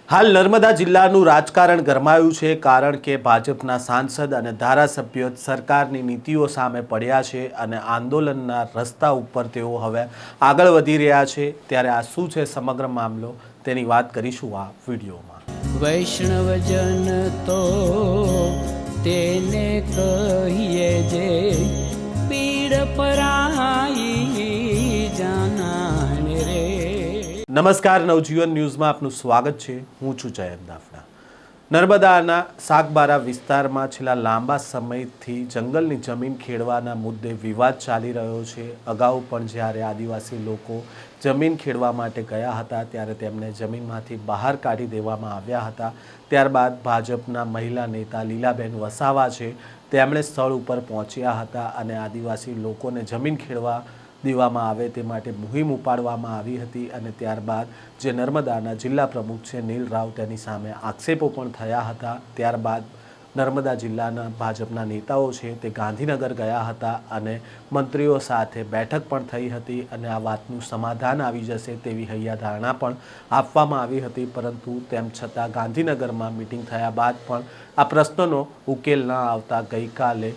હાલ નર્મદા જિલ્લાનું રાજકારણ ગરમાયું છે કારણ કે ભાજપના સાંસદ અને ધારાસભ્યો સરકારની નીતિઓ સામે પડ્યા છે અને આંદોલનના રસ્તા ઉપર તેઓ હવે આગળ વધી રહ્યા છે। ત્યારે આ શું છે સમગ્ર મામલો તેની વાત કરીશું આ વિડીયોમાં। વૈષ્ણવજન તો તેને કહીએ જે પીડ પરાઈ જાનાને રે। નમસ્કાર, નવજીવન ન્યૂઝમાં આપનું સ્વાગત છે। હું છું જયંત દાફડા। નર્મદાના સાગબારા વિસ્તારમાં છેલ્લા લાંબા સમયથી જંગલની જમીન ખેડવાના મુદ્દે વિવાદ ચાલી રહ્યો છે। અગાઉ પણ જ્યારે આદિવાસી લોકો જમીન ખેડવા માટે ગયા હતા ત્યારે તેમને જમીનમાંથી બહાર કાઢી દેવામાં આવ્યા હતા। ત્યારબાદ ભાજપના મહિલા નેતા લીલાબેન વસાવા છે તેમણે સ્થળ ઉપર પહોંચ્યા હતા અને આદિવાસી લોકોને જમીન ખેડવા દેવામાં આવે તે માટે મુહિમ ઉપાડવામાં આવી હતી અને ત્યારબાદ જે નર્મદાના જિલ્લા પ્રમુખ છે નીલ રાવ તેની સામે આક્ષેપો પણ થયા હતા। ત્યારબાદ નર્મદા જિલ્લાના ભાજપના નેતાઓ છે તે ગાંધીનગર ગયા હતા અને મંત્રીઓ સાથે બેઠક પણ થઈ હતી અને આ વાતનું સમાધાન આવી જશે તેવી હૈયાધારણા પણ આપવામાં આવી હતી, પરંતુ તેમ છતાં ગાંધીનગરમાં મિટિંગ થયા બાદ પણ આ પ્રશ્નનો ઉકેલ ન આવતા ગઈકાલે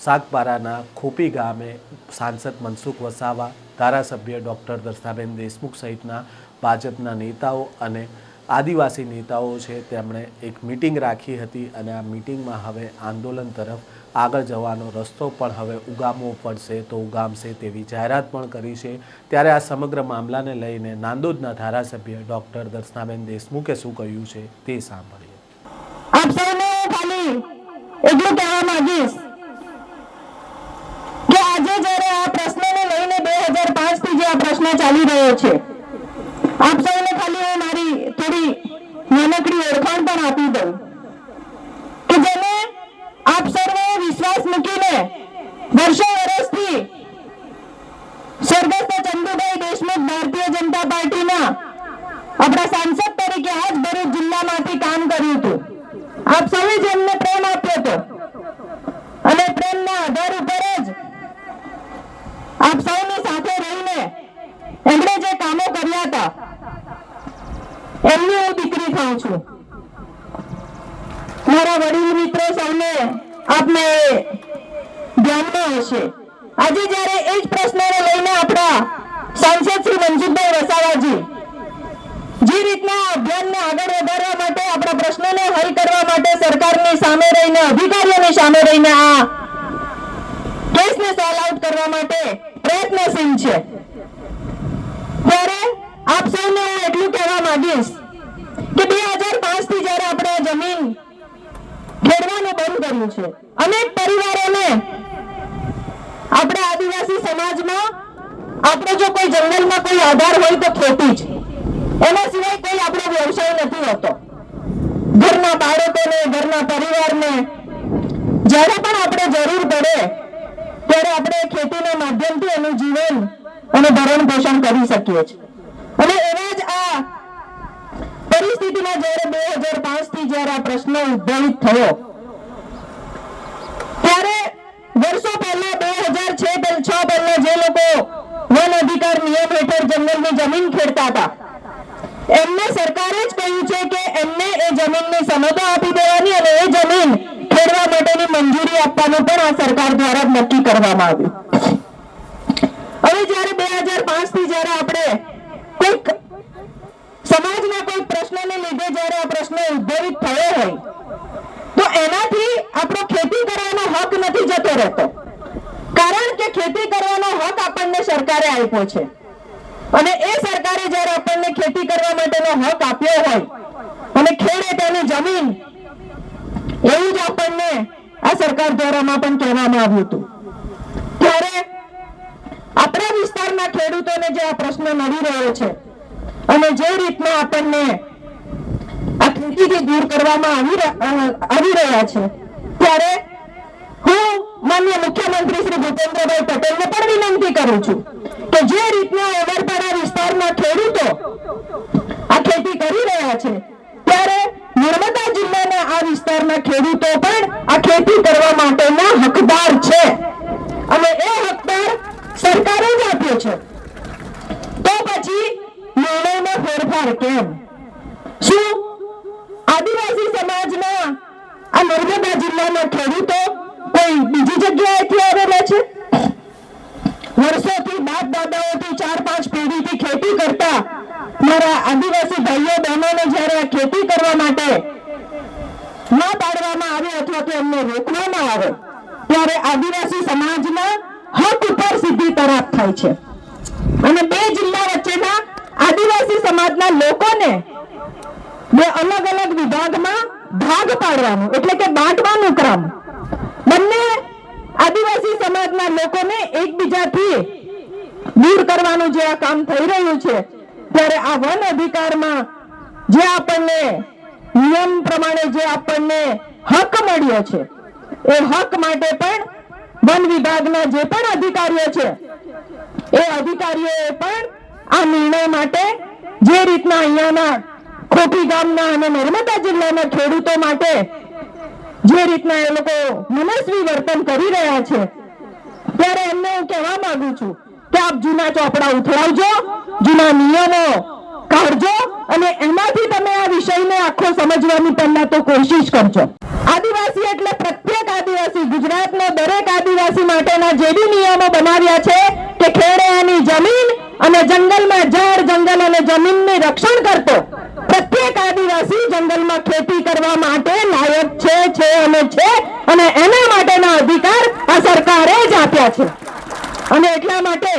સાગબારાના ખોપી ગામે સાંસદ મનસુખ વસાવા, ધારાસભ્ય ડૉક્ટર દર્શનાબેન દેશમુખ સહિતના ભાજપના નેતાઓ અને આદિવાસી નેતાઓ છે તેમણે એક મિટિંગ રાખી હતી અને આ મિટિંગમાં હવે આંદોલન તરફ આગળ જવાનો રસ્તો પણ હવે ઉગામવો પડશે તો ઉગામશે તેવી જાહેરાત પણ કરી છે। ત્યારે આ સમગ્ર મામલાને લઈને નાંદોદના ધારાસભ્ય ડૉક્ટર દર્શનાબેન દેશમુખે શું કહ્યું છે તે સાંભળીએ। આપ સૌને ખાલી એટલું કહેવા માંગીશ કે આજે જ્યારે આ પ્રશ્નને લઈને 2005 થી જે આ પ્રશ્ન ચાલી રહ્યો છે, આપ સૌને ખાલી હું મારી થોડી નાનકડી ઓળખાણ પણ આપી દઉં કે જેને આપ સર્વે વિશ્વાસ મૂકીને વર્ષો વર્ષથી સ્વર્ગસ્થ ચંદુભાઈ દેશમુખ ભારતીય જનતા પાર્ટીના આપણા સાંસદ તરીકે આજ ભરૂચ જિલ્લામાંથી કામ કર્યું હતું। આપ સૌએ જેમને પ્રેમ આપ્યો હતો અને પ્રેમના આધાર ઉપર જ આપ સૌની સાથે રહીને એમણે જે કામો કર્યા હતા એમની હું દીકરી થાઉં છું। મારા વડીલ મિત્રો સૌને આપને ધ્યાનમાં હશે, આજે જ્યારે એ જ પ્રશ્નને લઈને આપણા સાંસદ શ્રી મનસુખભાઈ વસાવાજી જે રીતના અભિયાનને આગળ વધારવા માટે, આપણા પ્રશ્નોને હલ કરવા માટે સરકારની સામે રહીને, અધિકારીઓની સામે રહીને આ કેસને સોલ્વ આઉટ કરવા માટે પ્રયત્નશીલ છે, ત્યારે આપ સૌને હું એટલું કહેવા માંગીશ કે 2005 થી જ્યારે આપણે જમીન ખેડવાનું બંધ કર્યું છે, અનેક પરિવારોને આપણે આદિવાસી સમાજમાં આપણે જો કોઈ જંગલમાં કોઈ આધાર હોય તો ખેતી જ, એના સિવાય કોઈ આપણો વ્યવસાય નથી હોતો। ઘરના બાળકોને, ઘરના પરિવારને જ્યારે પણ આપણે જરૂર પડે ત્યારે આપણે ખેતીના માધ્યમથી એનું જીવન અને ભરણ પોષણ કરી શકીએ છીએ। અને એવા જ આ પરિસ્થિતિમાં જ્યારે 2005 થી જ્યારે આ પ્રશ્ન ઉદ્ભવિત થયો ત્યારે વર્ષો પહેલા 2006 પહેલા જે લોકો વન અધિકાર નિયમ હેઠળ જંગલની જમીન ખેડતા હતા એમને સરકારે જ કહ્યું છે કે એમને એ જમીનની સમતો આપી દેવાની અને એ જમીન ખેડવા માટેની મંજૂરી આપવાનું પણ આ સરકાર દ્વારા નક્કી કરવામાં આવ્યું। હવે જ્યારે 2005 થી જ્યારે આપણે કોઈક સમાજના કોઈ પ્રશ્નને લીધે જ્યારે આ પ્રશ્ન ઉદ્ભવિત થયો હોય તો એનાથી આપણો ખેતી કરવાનો હક નથી જતો રહેતો, કારણ કે ખેતી કરવાનો હક આપણને સરકારે આપ્યો છે અને એ સરકારે જ્યારે આપણને ખેતી કરવા માટેનો હક આપ્યો હોય અને ખેડે તેની જમીન, એવું જ આપણને આ સરકાર દ્વારામાં પણ કહેવામાં આવ્યું હતું। ત્યારે આપણા વિસ્તારના ખેડૂતોને જે આ પ્રશ્ન નડી રહ્યો છે અને જે રીતના આપણને આ ખેતીથી દૂર કરવામાં આવી રહ્યા છે, ત્યારે હું માનનીય મુખ્યમંત્રી શ્રી ભૂપેન્દ્રભાઈ પટેલને પણ વિનંતી કરું છું કે જે રીતના ઓગરપાડા વિસ્તારના ખેડૂતો આ ખેતી કરી રહ્યા છે ત્યારે નર્મદા જિલ્લાના આ વિસ્તારના ખેડૂતો પણ આ ખેતી કરવા માટેના હકદાર છે અને એ હકદાર સરકારે જ આપ્યો છે, તો પછી નિર્ણયમાં ફેરફાર કેમ? શું આદિવાસી સમાજના આ નર્મદા જિલ્લાના ખેડૂતો કોઈ બીજી જગ્યાએથી આવેલા છે? વર્ષોથી બાપ દાદાઓથી 4-5 પેઢીથી ખેતી કરતા મારા આદિવાસી ભાઈઓ બહેનોને જ્યારે આ ખેતી કરવા માટે ના પાડવામાં આવે અથવા તો એમને રોકવામાં આવે ત્યારે આદિવાસી સમાજના હક ઉપર સીધી તરાપ થાય છે અને બે જિલ્લા વચ્ચેના આદિવાસી સમાજના લોકોને બે અલગ અલગ વિભાગમાં ભાગ પાડવાનું એટલે કે બાંટવાનું ક્રમ બંને આદિવાસી સમાજના લોકોને એકબીજાથી દૂર કરવાનું જે આ કામ થઈ રહ્યું છે ત્યારે આ વન અધિકારમાં જે આપણને નિયમ પ્રમાણે જે આપણને હક મળ્યો છે એ હક માટે પણ વન વિભાગના જે પણ અધિકારીઓ છે એ અધિકારીઓએ પણ આ નિર્ણય માટે જે રીતના અહીંયાના ખોખી ગામના અને નર્મદા જિલ્લાના ખેડૂતો માટે જે રીતના એ લોકો મનસ્વી વર્તન કરી રહ્યા છે ત્યારે એમને હું કહેવા માંગુ છું કે આપ જૂના ચોપડા ઉથલાવજો, જૂના નિયમો કાઢજો અને એમાંથી તમે આ વિષયને આખો સમજવાની પહેલા તો કોશિશ કરજો. આદિવાસી એટલે પ્રત્યેક આદિવાસી, ગુજરાતનો દરેક આદિવાસી માટેના જે બી નિયમો બનાવ્યા છે કે ખેડેની જમીન અને જંગલમાં ઝાડ, જંગલ અને જમીનને રક્ષણ કરતો પ્રત્યેક આદિવાસી જંગલમાં ખેતી કરવા માટે લાયક છે અને એના માટેના અધિકાર આ સરકારે જ આપ્યા છે. અને એટલા માટે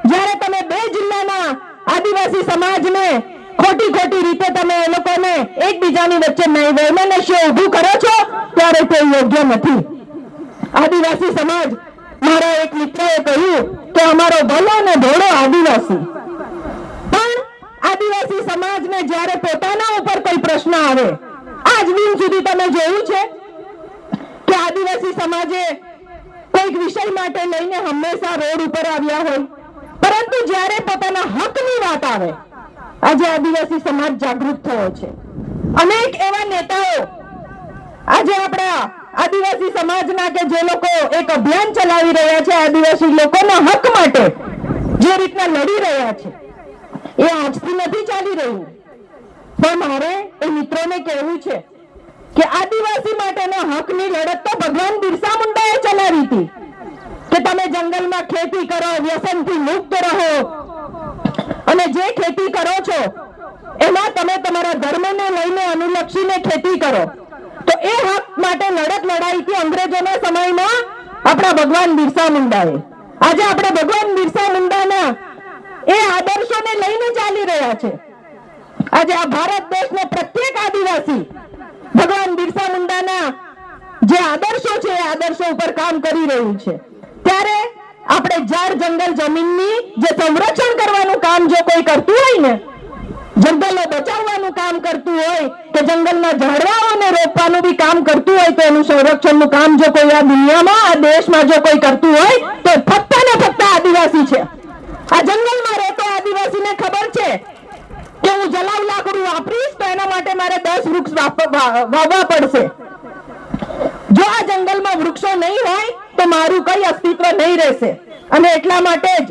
જ્યારે તમે બે જિલ્લાના આદિવાસી સમાજને ખોટી રીતે તમે એ લોકોને એકબીજાની વચ્ચે વૈમનસ્ય ઊભું કરો છો ત્યારે તે યોગ્ય નથી. આદિવાસી સમાજ, મારા એક મિત્રએ કહ્યું કે અમારો ભલો ને ભોળો આદિવાસી, પણ આદિવાસી સમાજને જ્યારે પોતાના ઉપર કોઈ પ્રશ્ન આવે, આજ દિન સુધી તમે જોયું છે કે આદિવાસી સમાજે કોઈક વિષય માટે લઈને હંમેશા રોડ ઉપર આવ્યા હોય, પરંતુ જ્યારે પોતાના હકની વાત આવે આજે આદિવાસી સમાજ જાગૃત થયો છે. અનેક એવા નેતાઓ આજે આપણા આદિવાસી સમાજના કે જે લોકો એક અભિયાન ચલાવી રહ્યા છે આદિવાસી લોકોના હક માટે જે રીતના લડી રહ્યા છે એ આજથી નથી ચાલી રહ્યું. પણ મારે એ મિત્રોને કહેવું છે કે આદિવાસી માટેના હકની લડત તો ભગવાન બિરસા મુંડાએ ચલાવી હતી કે તમે જંગલમાં ખેતી કરો, વ્યસનથી મુક્ત રહો અને જે ખેતી કરો છો એમાં તમે તમારા ધર્મને લઈને અનુલક્ષીને ખેતી કરો. તો એ હક માટે લડત લડાઈ હતી અંગ્રેજોના સમયમાં આપણા ભગવાન બિરસા મુંડાએ. આજે આપણે ભગવાન બિરસા મુંડાના એ આદર્શોને લઈને ચાલી રહ્યા છે. આજે આ ભારત દેશનો પ્રત્યેક આદિવાસી ભગવાન બિરસા મુંડાના જે આદર્શો છે એ આદર્શો ઉપર કામ કરી રહ્યું છે. ત્યારે આપણે ઝાડ, જંગલ, જમીનની જે સંરક્ષણ કરવાનું કામ જો કોઈ કરતું હોય ને, જંગલો બચાવવાનું કામ કરતું હોય કે જંગલના ઝાડવાઓને રોપવાનું બી કામ કરતું હોય તો એનું સંરક્ષણનું કામ જો કોઈ આ દુનિયામાં, આ દેશમાં જો કોઈ કરતું હોય તો ફક્ત ને ફક્ત આદિવાસી છે. આ જંગલમાં રહેતો આદિવાસીને ખબર છે કે હું જલાવ લાકડું વાપરીશ તો એના માટે મારે 10 વૃક્ષ વાવવા પડશે. જો આ જંગલમાં વૃક્ષો નહીં હોય તો મારું કઈ અસ્તિત્વ નહીં રહેશે. અને એટલા માટે જ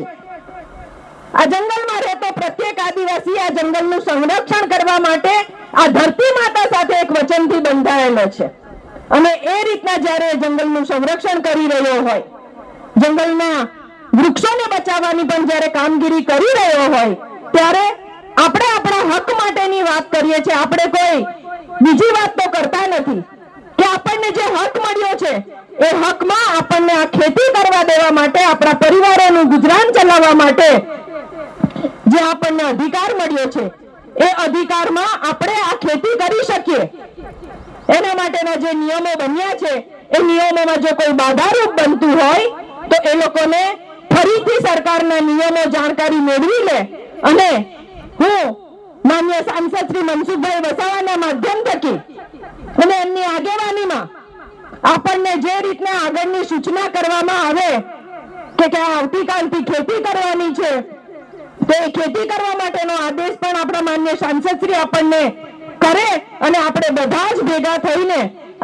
આ જંગલમાં રહેતો પ્રત્યેક આદિવાસી આ જંગલનું સંરક્ષણ કરવા માટે આ ધરતી માતા સાથે એક વચનથી બંધાયેલો છે. અને એ રીતના જ્યારે જંગલનું સંરક્ષણ કરી રહ્યો હોય, જંગલના વૃક્ષોને બચાવવાની પણ જ્યારે કામગીરી કરી રહ્યો હોય ત્યારે આપણે આપણા હક માટેની વાત કરીએ છીએ. આપણે કોઈ બીજી વાત તો કરતા નથી કે આપણને જે હક મળ્યો છે એ હકમાં આપણને આ ખેતી કરવા દેવા માટે, આપણા પરિવારોનું ગુજરાન ચલાવવા માટે જે આપણને અધિકાર મળ્યો છે એ અધિકારમાં આપણે આ ખેતી કરી શકીએ એના માટેના જે નિયમો બન્યા છે એ નિયમોમાં જો કોઈ બાધારૂપ બનતું હોય તો એ લોકોને ફરીથી સરકારના નિયમો જાણકારી મેળવી લે. અને હું માન્ય સાંસદ શ્રી મનસુખભાઈ વસાવાના માધ્યમ થકી અને એમની આગેવાનીમાં આપણને જે રીતના આગળની સૂચના કરવામાં આવે કે આવતીકાલથી ખેતી કરવાની છે તો એ ખેતી કરવા માટેનો આદેશ પણ આપણા માન્ય સાંસદ શ્રી આપણને કરે અને આપણે બધા જ ભેગા થઈને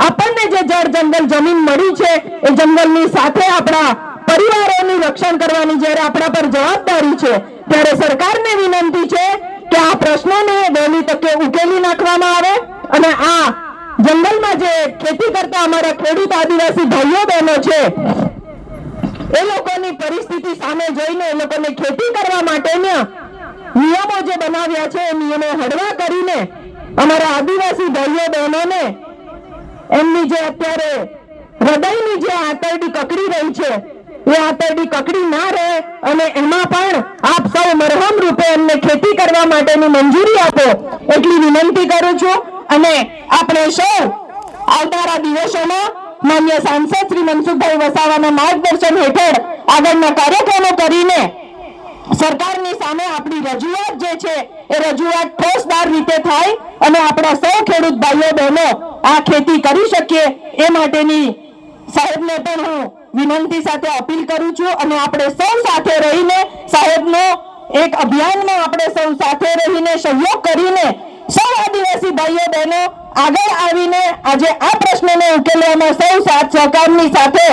આપણને જે જળ, જંગલ, જમીન મળી છે એ જંગલની સાથે આપણા પરિવારોનું રક્ષણ કરવાની જ્યારે આપણા પર જવાબદારી છે ત્યારે સરકારને વિનંતી છે કે આ પ્રશ્નોને વહેલી તકે ઉકેલી નાખવામાં આવે અને આ જંગલમાં જે ખેતી કરતા અમારા ખેડૂત આદિવાસી ભાઈઓ બહેનો છે એ લોકોની પરિસ્થિતિ સામે જોઈને એ લોકોને ખેતી કરવા માટેના નિયમો જે બનાવ્યા છે એ નિયમો હળવા કરીને અમારા આદિવાસી ભાઈઓ બહેનોને એમની જે અત્યારે હૃદયની જે આંતરડી કકડી રહી છે એ આંતરડી કકડી ના રહે અને એમાં પણ આપ સૌ મરહમ રૂપે એમને ખેતી કરવા માટેની મંજૂરી આપો એટલી વિનંતી કરું છું. અને આપણે સૌ આવનારા દિવસોમાં માન્ય સાંસદ શ્રી મનસુખભાઈ વસાવાના માર્ગદર્શન હેઠળ આગળના કાર્યક્રમો કરીને સરકારની સામે આપણી રજૂઆત જે છે એ રજૂઆત ઠોસદાર રીતે થાય અને આપણા સૌ ખેડૂત ભાઈઓ બહેનો આ ખેતી કરી શકીએ એ માટેની સાહેબને પણ હું વિનંતી સાથે અપીલ કરું છું. અને આપણે સૌ સાથે રહીને સાહેબનો એક અભિયાનમાં આપણે સૌ સાથે રહીને સહયોગ કરીને સૌ આદિવાસી ભાઈઓ બહેનો આગળ આવીને આજે આ પ્રશ્નને ઉકેલવામાં સૌ સાથ સહકારની સાથે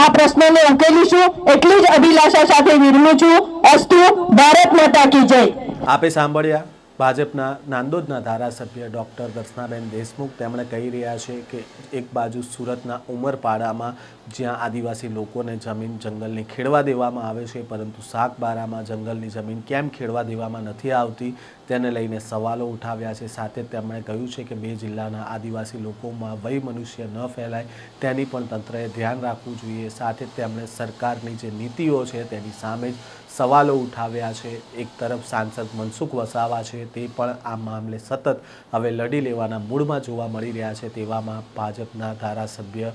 આ પ્રશ્નને ઉકેલીશું એટલી જ અભિલાષા સાથે વિરમું છું. અસ્તુ. ભારત માતા કી જય. આપે સાંભળ્યા ભાજપના નાંદોદના ધારાસભ્ય ડૉક્ટર દર્શનાબેન દેશમુખ. તેમણે કહી રહ્યા છે કે એક બાજુ સુરતના ઉમરપાડામાં જ્યાં આદિવાસી લોકોને જમીન જંગલની ખેડવા દેવામાં આવે છે, પરંતુ સાગબારામાં જંગલની જમીન કેમ ખેડવા દેવામાં નથી આવતી તેને લઈને સવાલો ઉઠાવ્યા છે. સાથે તેમણે કહ્યું છે કે બે જિલ્લાના આદિવાસી લોકોમાં વય મનુષ્ય ન ફેલાય તેની પણ તંત્રએ ધ્યાન રાખવું જોઈએ. સાથે તેમણે સરકારની જે નીતિઓ છે તેની સામે સવાલો ઉઠાવ્યા છે. એક તરફ સાંસદ મનસુખ વસાવા છે તે પણ આ મામલે સતત હવે લડી લેવાના મૂડમાં જોવા મળી રહ્યા છે. તેવામાં ભાજપના ધારાસભ્ય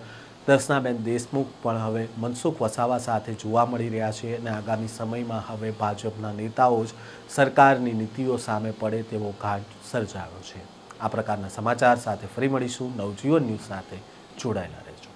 દર્શનાબેન દેશમુખ પણ હવે મનસુખ વસાવા સાથે જોવા મળી રહ્યા છે અને આગામી સમયમાં હવે ભાજપના નેતાઓ જ સરકારની નીતિઓ સામે પડે તેવો ઘાટ સર્જાયો છે. આ પ્રકારના સમાચાર સાથે ફરી મળીશું. નવજીવન ન્યૂઝ સાથે જોડાયેલા રહેજો.